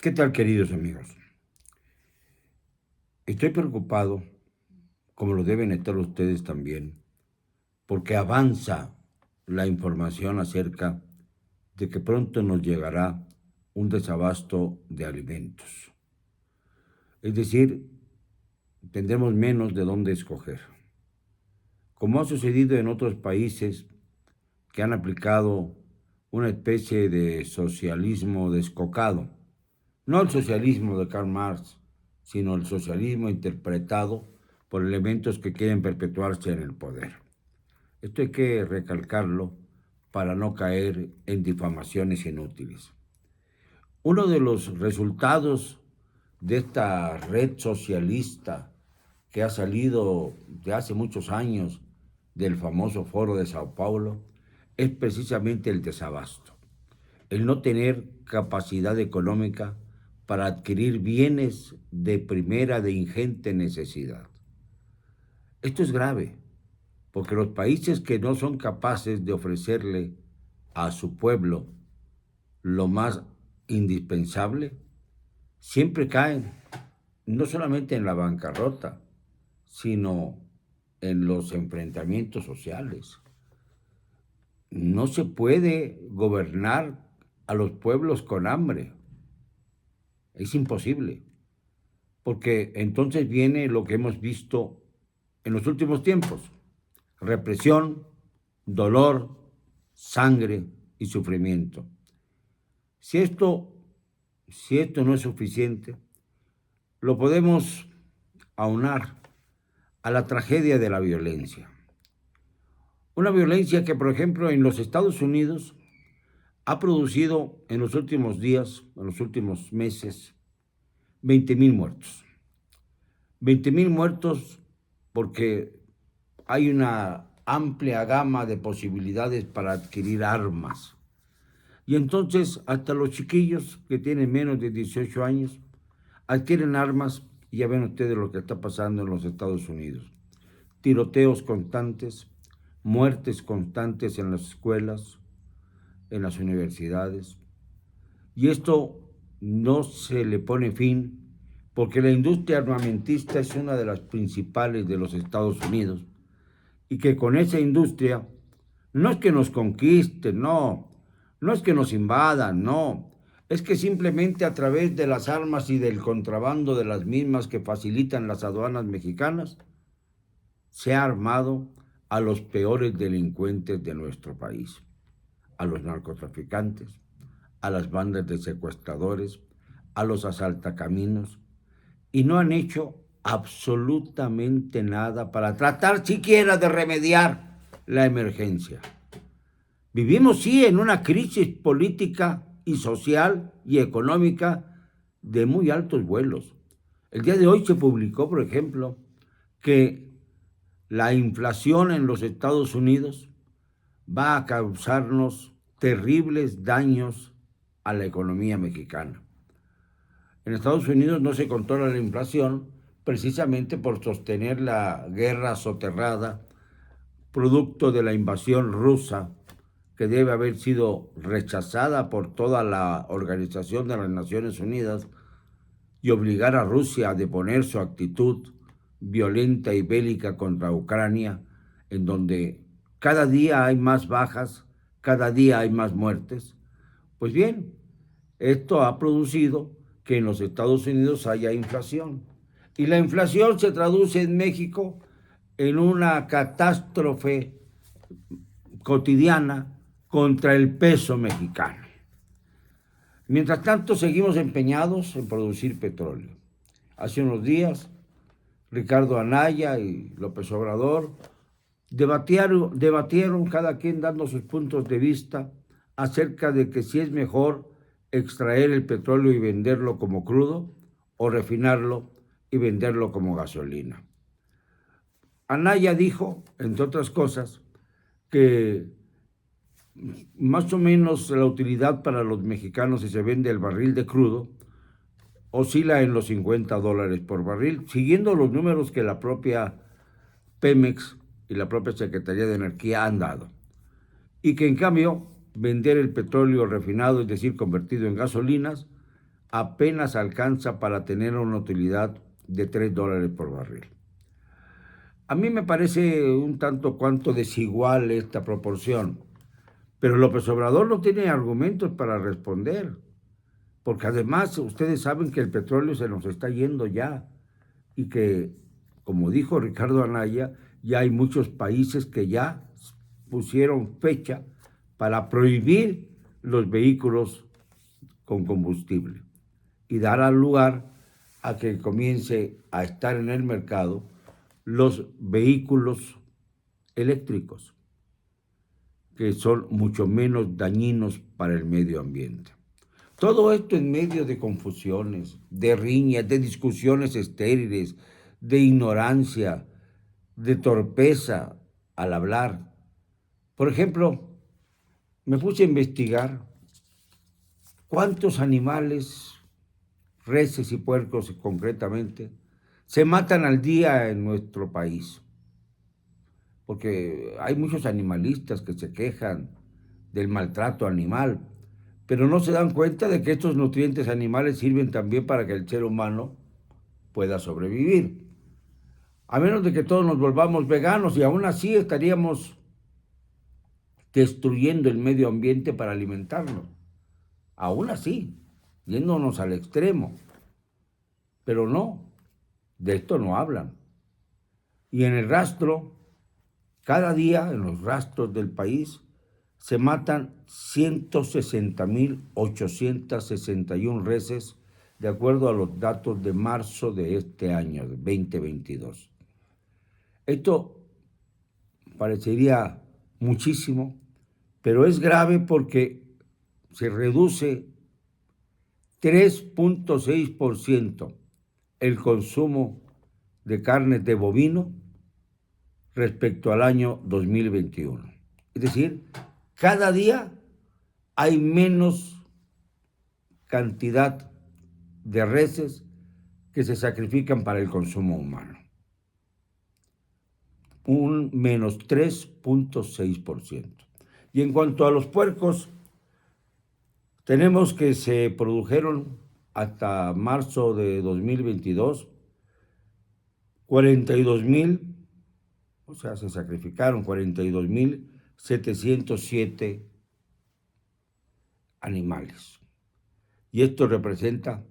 ¿Qué tal, queridos amigos? Estoy preocupado, como lo deben estar ustedes también, porque avanza la información acerca de que pronto nos llegará un desabasto de alimentos. Es decir, tendremos menos de dónde escoger. Como ha sucedido en otros países que han aplicado una especie de socialismo descocado, no el socialismo de Karl Marx, sino el socialismo interpretado por elementos que quieren perpetuarse en el poder. Esto hay que recalcarlo para no caer en difamaciones inútiles. Uno de los resultados de esta red socialista que ha salido de hace muchos años del famoso Foro de Sao Paulo es precisamente el desabasto, el no tener capacidad económica para adquirir bienes de primera de ingente necesidad. Esto es grave, porque los países que no son capaces de ofrecerle a su pueblo lo más indispensable, siempre caen, no solamente en la bancarrota, sino en los enfrentamientos sociales. No se puede gobernar a los pueblos con hambre. Es imposible, porque entonces viene lo que hemos visto en los últimos tiempos: represión, dolor, sangre y sufrimiento. Si esto, si esto no es suficiente, lo podemos aunar a la tragedia de la violencia. Una violencia que, por ejemplo, en los Estados Unidos ha producido en los últimos días, en los últimos meses, 20,000 muertos. 20,000 muertos porque hay una amplia gama de posibilidades para adquirir armas. Y entonces hasta los chiquillos que tienen menos de 18 años adquieren armas y ya ven ustedes lo que está pasando en los Estados Unidos. Tiroteos constantes, muertes constantes en las escuelas, en las universidades. Y esto no se le pone fin porque la industria armamentista es una de las principales de los Estados Unidos y que con esa industria no es que nos conquisten, no es que nos invadan, no, es que simplemente a través de las armas y del contrabando de las mismas que facilitan las aduanas mexicanas, se ha armado a los peores delincuentes de nuestro país, a los narcotraficantes, a las bandas de secuestradores, a los asaltacaminos, y no han hecho absolutamente nada para tratar siquiera de remediar la emergencia. Vivimos, sí, en una crisis política y social y económica de muy altos vuelos. El día de hoy se publicó, por ejemplo, que la inflación en los Estados Unidos va a causarnos terribles daños a la economía mexicana. En Estados Unidos no se controla la inflación precisamente por sostener la guerra soterrada, producto de la invasión rusa, que debe haber sido rechazada por toda la Organización de las Naciones Unidas, y obligar a Rusia a deponer su actitud violenta y bélica contra Ucrania, en donde cada día hay más bajas, cada día hay más muertes. Pues bien, esto ha producido que en los Estados Unidos haya inflación. Y la inflación se traduce en México en una catástrofe cotidiana contra el peso mexicano. Mientras tanto, seguimos empeñados en producir petróleo. Hace unos días, Ricardo Anaya y López Obrador debatieron cada quien dando sus puntos de vista acerca de que si es mejor extraer el petróleo y venderlo como crudo o refinarlo y venderlo como gasolina. Anaya dijo, entre otras cosas, que más o menos la utilidad para los mexicanos si se vende el barril de crudo oscila en los $50 por barril, siguiendo los números que la propia Pemex y la propia Secretaría de Energía han dado. Y que en cambio vender el petróleo refinado, es decir, convertido en gasolinas, apenas alcanza para tener una utilidad de $3 por barril. A mí me parece un tanto cuanto desigual esta proporción, pero López Obrador no tiene argumentos para responder, porque además ustedes saben que el petróleo se nos está yendo ya y que, como dijo Ricardo Anaya, ya hay muchos países que ya pusieron fecha para prohibir los vehículos con combustible y dará lugar a que comience a estar en el mercado los vehículos eléctricos, que son mucho menos dañinos para el medio ambiente. Todo esto en medio de confusiones, de riñas, de discusiones estériles, de ignorancia, de torpeza al hablar. Por ejemplo, me puse a investigar cuántos animales, reses y puercos concretamente, se matan al día en nuestro país. Porque hay muchos animalistas que se quejan del maltrato animal, pero no se dan cuenta de que estos nutrientes animales sirven también para que el ser humano pueda sobrevivir. A menos de que todos nos volvamos veganos y aún así estaríamos destruyendo el medio ambiente para alimentarnos. Aún así, yéndonos al extremo. Pero no, de esto no hablan. Y en el rastro, cada día en los rastros del país, se matan 160.861 reses, de acuerdo a los datos de marzo de este año, 2022. Esto parecería muchísimo, pero es grave porque se reduce 3.6% el consumo de carne de bovino respecto al año 2021. Es decir, cada día hay menos cantidad de reses que se sacrifican para el consumo humano. Un menos 3.6%. Y en cuanto a los puercos, tenemos que se produjeron hasta marzo de 2022 42,000, o sea, se sacrificaron 42,707 animales. Y esto representa,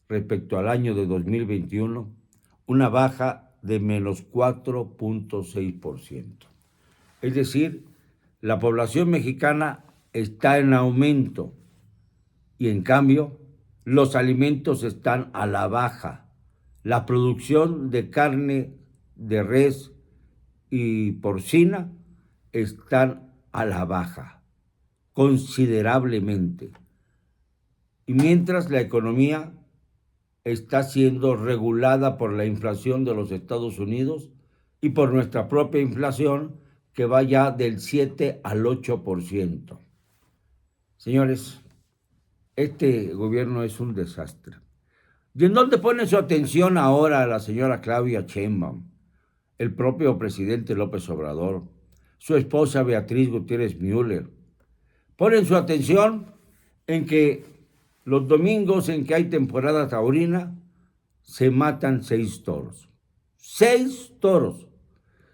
respecto al año de 2021, una baja de menos 4.6%. Es decir, la población mexicana está en aumento y en cambio los alimentos están a la baja. La producción de carne de res y porcina están a la baja, considerablemente. Y mientras la economía está siendo regulada por la inflación de los Estados Unidos y por nuestra propia inflación, que va ya del 7 al 8%. Señores, este gobierno es un desastre. ¿Y en dónde pone su atención ahora la señora Claudia Sheinbaum, el propio presidente López Obrador, su esposa Beatriz Gutiérrez Müller? Ponen su atención en que los domingos en que hay temporada taurina se matan 6 toros. 6 toros.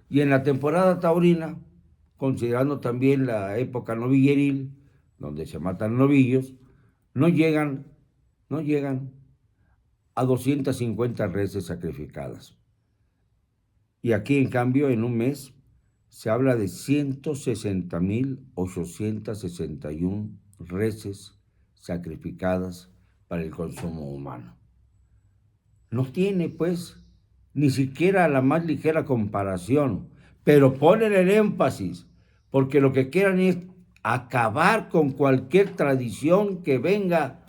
Y en la temporada taurina, considerando también la época novilleril, donde se matan novillos, no llegan a 250 reses sacrificadas. Y aquí, en cambio, en un mes, se habla de 160.861 reses sacrificadas para el consumo humano. No tiene, pues, ni siquiera la más ligera comparación, pero ponen el énfasis, porque lo que quieren es acabar con cualquier tradición que venga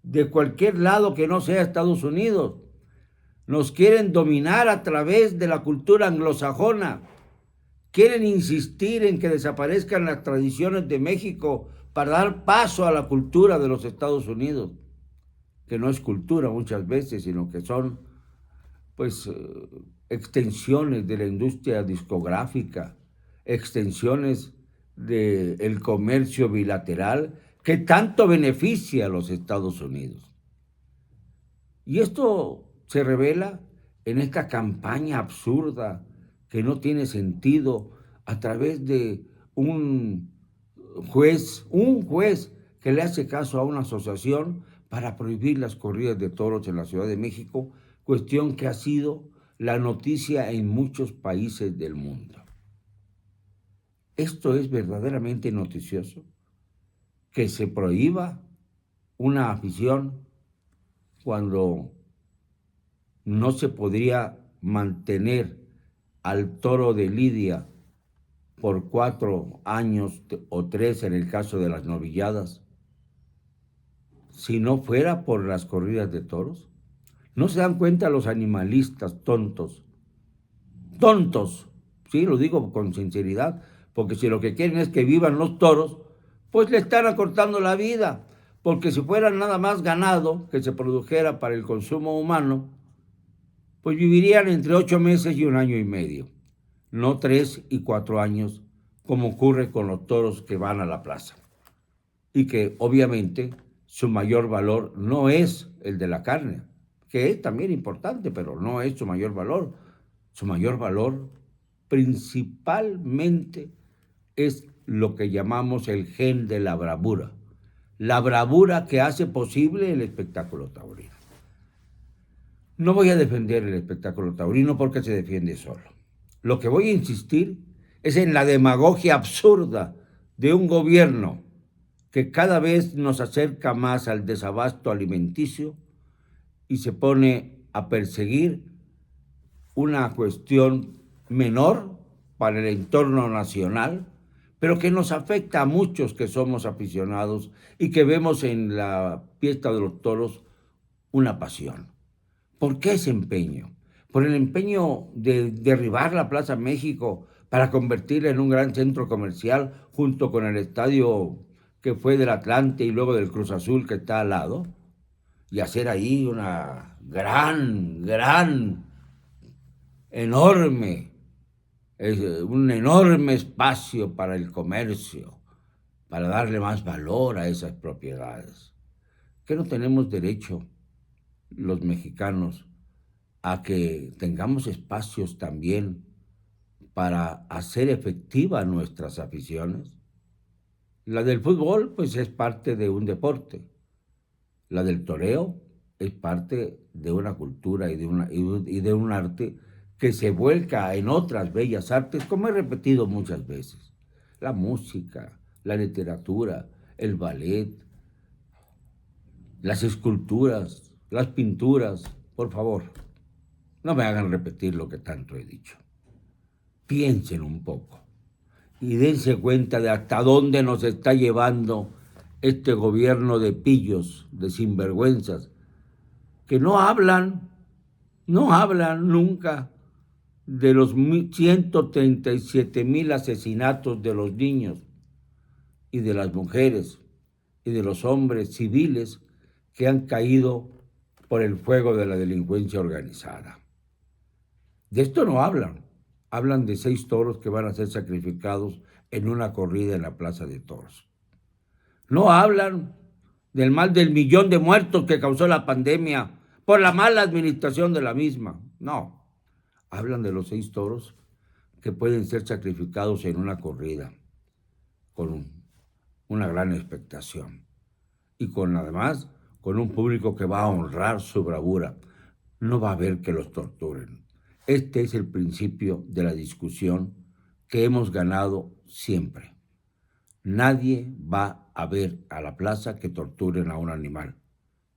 de cualquier lado que no sea Estados Unidos. Nos quieren dominar a través de la cultura anglosajona. Quieren insistir en que desaparezcan las tradiciones de México para dar paso a la cultura de los Estados Unidos, que no es cultura muchas veces, sino que son, pues, extensiones de la industria discográfica, extensiones del comercio bilateral que tanto beneficia a los Estados Unidos. Y esto se revela en esta campaña absurda que no tiene sentido a través de un juez que le hace caso a una asociación para prohibir las corridas de toros en la Ciudad de México, cuestión que ha sido la noticia en muchos países del mundo. Esto es verdaderamente noticioso, que se prohíba una afición cuando no se podría mantener al toro de lidia por 4 años o 3 en el caso de las novilladas, si no fuera por las corridas de toros. ¿No se dan cuenta los animalistas tontos? Tontos, sí, lo digo con sinceridad, porque si lo que quieren es que vivan los toros, pues le están acortando la vida, porque si fuera nada más ganado que se produjera para el consumo humano, pues vivirían entre 8 meses y 1 año y medio, no 3 y 4 años, como ocurre con los toros que van a la plaza. Y que obviamente su mayor valor no es el de la carne, que es también importante, pero no es su mayor valor. Su mayor valor principalmente es lo que llamamos el gen de la bravura que hace posible el espectáculo taurino. No voy a defender el espectáculo taurino porque se defiende solo. Lo que voy a insistir es en la demagogia absurda de un gobierno que cada vez nos acerca más al desabasto alimenticio y se pone a perseguir una cuestión menor para el entorno nacional, pero que nos afecta a muchos que somos aficionados y que vemos en la fiesta de los toros una pasión. ¿Por qué ese empeño? Por el empeño de derribar la Plaza México para convertirla en un gran centro comercial junto con el estadio que fue del Atlante y luego del Cruz Azul que está al lado, y hacer ahí una enorme, un enorme espacio para el comercio, para darle más valor a esas propiedades. ¿Qué no tenemos derecho los mexicanos a que tengamos espacios también para hacer efectiva nuestras aficiones? La del fútbol, pues es parte de un deporte. La del toreo es parte de una cultura y de un arte que se vuelca en otras bellas artes, como he repetido muchas veces. La música, la literatura, el ballet, las esculturas, las pinturas. Por favor, no me hagan repetir lo que tanto he dicho. Piensen un poco y dense cuenta de hasta dónde nos está llevando este gobierno de pillos, de sinvergüenzas, que no hablan nunca de los 137,000 asesinatos de los niños y de las mujeres y de los hombres civiles que han caído por el fuego de la delincuencia organizada. De esto no hablan. Hablan de 6 toros que van a ser sacrificados en una corrida en la Plaza de Toros. No hablan del mal del 1,000,000 de muertos que causó la pandemia por la mala administración de la misma. No, hablan de los 6 toros que pueden ser sacrificados en una corrida con una gran expectación y además con un público que va a honrar su bravura. No va a haber que los torturen. Este es el principio de la discusión que hemos ganado siempre. Nadie va a ver a la plaza que torturen a un animal.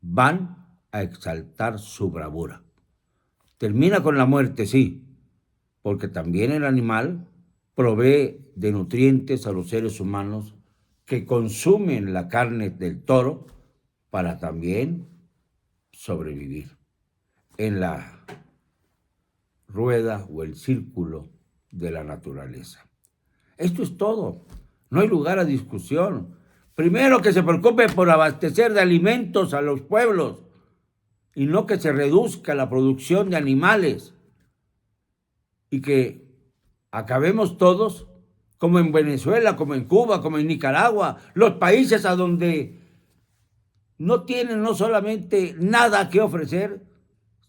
Van a exaltar su bravura. Termina con la muerte, sí, porque también el animal provee de nutrientes a los seres humanos que consumen la carne del toro para también sobrevivir en la rueda o el círculo de la naturaleza. Esto es todo. No hay lugar a discusión. Primero, que se preocupe por abastecer de alimentos a los pueblos y no que se reduzca la producción de animales y que acabemos todos como en Venezuela, como en Cuba, como en Nicaragua, los países a donde no tienen no solamente nada que ofrecer,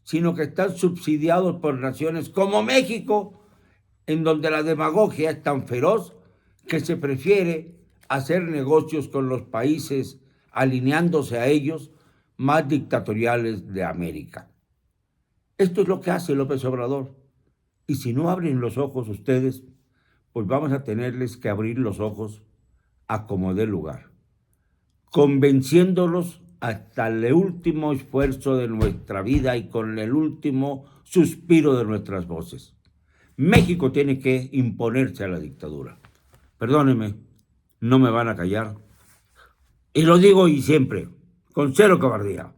sino que están subsidiados por naciones como México, en donde la demagogia es tan feroz que se prefiere hacer negocios con los países alineándose a ellos más dictatoriales de América. Esto es lo que hace López Obrador. Y si no abren los ojos ustedes, pues vamos a tenerles que abrir los ojos a como dé lugar, convenciéndolos hasta el último esfuerzo de nuestra vida y con el último suspiro de nuestras voces. México tiene que imponerse a la dictadura. Perdónenme, no me van a callar. Y lo digo y siempre, con cero cobardía.